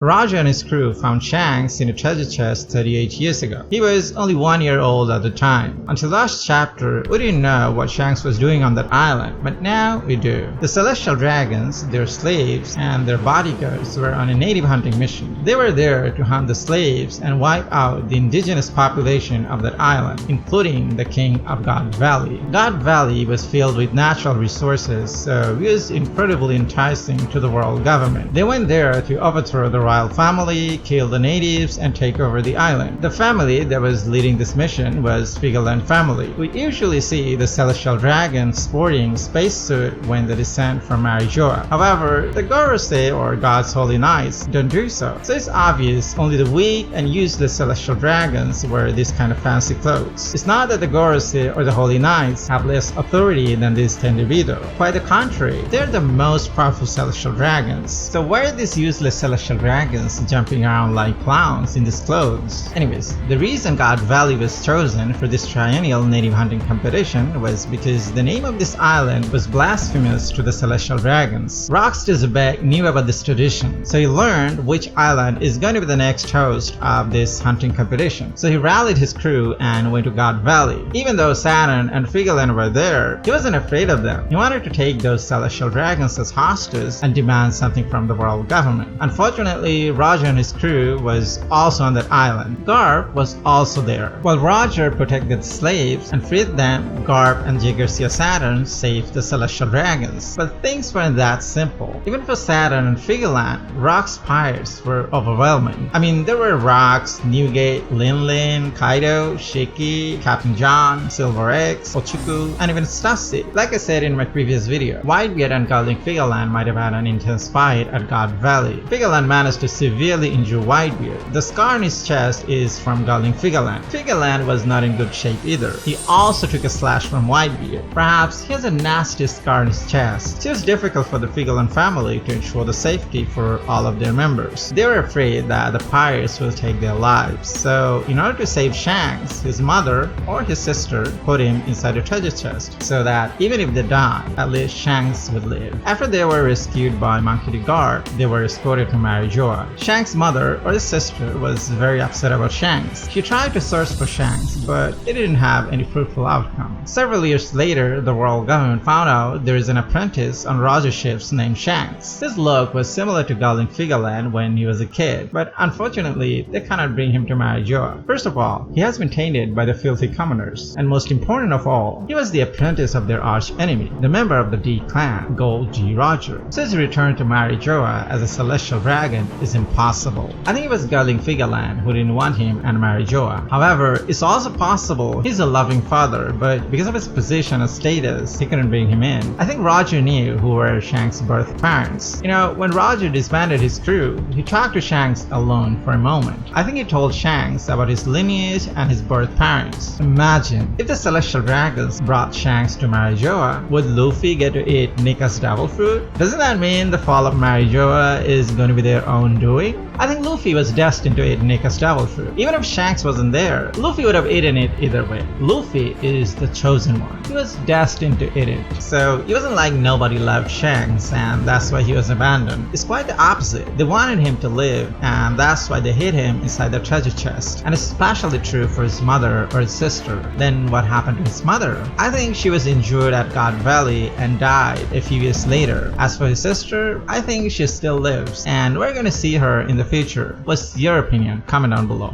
Roger and his crew found Shanks in a treasure chest 38 years ago. He was only 1 year old at the time. Until last chapter, we didn't know what Shanks was doing on that island, but now we do. The celestial dragons, their slaves, and their bodyguards were on a native hunting mission. They were there to hunt the slaves and wipe out the indigenous population of that island, including the king of God Valley. God Valley was filled with natural resources, so it was incredibly enticing to the world government. They went there to overthrow the royal family, kill the natives, and take over the island. The family that was leading this mission was Figarland family. We usually see the celestial dragons sporting spacesuit when they descend from Marijoa. However, the Gorosei, or God's Holy Knights, don't do so. So it's obvious only the weak and useless celestial dragons wear this kind of fancy clothes. It's not that the Gorosei or the Holy Knights have less authority than these Tendebido. Quite the contrary, they're the most powerful celestial dragons. So why are these useless celestial dragons jumping around like clowns in these clothes? Anyways, the reason God Valley was chosen for this triennial native hunting competition was because the name of this island was blasphemous to the celestial dragons. Roxter Zebek knew about this tradition, so he learned which island is going to be the next host of this hunting competition. So he rallied his crew and went to God Valley. Even though Saturn and Figarland were there, he wasn't afraid of them. He wanted to take those celestial dragons as hostages and demand something from the world government. Unfortunately, Roger and his crew was also on that island. Garp was also there. While Roger protected slaves and freed them, Garp and Jay Garcia Saturn saved the celestial dragons. But things weren't that simple. Even for Saturn and Figarland, Rock's pirates were overwhelming. I mean, there were Rocks, Newgate, Lin, Kaido, Shiki, Captain John, Silver X, Ochuku, and even Stussy. Like I said in my previous video, Whitebeard and Garling Figarland might have had an intense fight at God Valley. Figarland managed to severely injure Whitebeard. The scar on his chest is from Garling Figarland. Figarland was not in good shape either. He also took a slash from Whitebeard. Perhaps he has a nasty scar on his chest. It was difficult for the Figarland family to ensure the safety for all of their members. They were afraid that the pirates will take their lives. So in order to save Shanks, his mother or his sister put him inside a treasure chest so that even if they died, at least Shanks would live. After they were rescued by Monkey D. Garp, they were escorted to Marijoa. Shanks' mother or his sister was very upset about Shanks. She tried to search for Shanks, but it didn't have any fruitful outcome. Several years later, the world government found out there is an apprentice on Roger's ships named Shanks. His look was similar to Garling Figarland when he was a kid, but unfortunately, they cannot bring him to Marijoa. First of all, he has been tainted by the filthy commoners, and most important of all, he was the apprentice of their arch enemy, the member of the D clan, Gold G. Roger. So his return to Marijoa as a celestial dragon is impossible. I think it was Garling Figarland who didn't want him and Marijoa. However, it's also possible he's a loving father, but because of his position and status, he couldn't bring him in. I think Roger knew who were Shanks' birth parents. You know, when Roger disbanded his crew, he talked to Shanks alone for a moment. I think he told Shanks about his lineage and his birth parents. Imagine, if the celestial dragons brought Shanks to Marijoa, would Luffy get to eat Nika's devil fruit? Doesn't that mean the fall of Marijoa is going to be their own doing? I think Luffy was destined to eat Nika's devil fruit. Even if Shanks wasn't there, Luffy would have eaten it either way. Luffy is the chosen one. He was destined to eat it. So it wasn't like nobody loved Shanks and that's why he was abandoned. It's quite the opposite. They wanted him to live and that's why they hid him inside the treasure chest. And especially true for his mother or his sister. Then what happened to his mother? I think she was injured at God Valley and died a few years later. As for his sister, I think she still lives and we're gonna see her in the future. What's your opinion? Comment down below.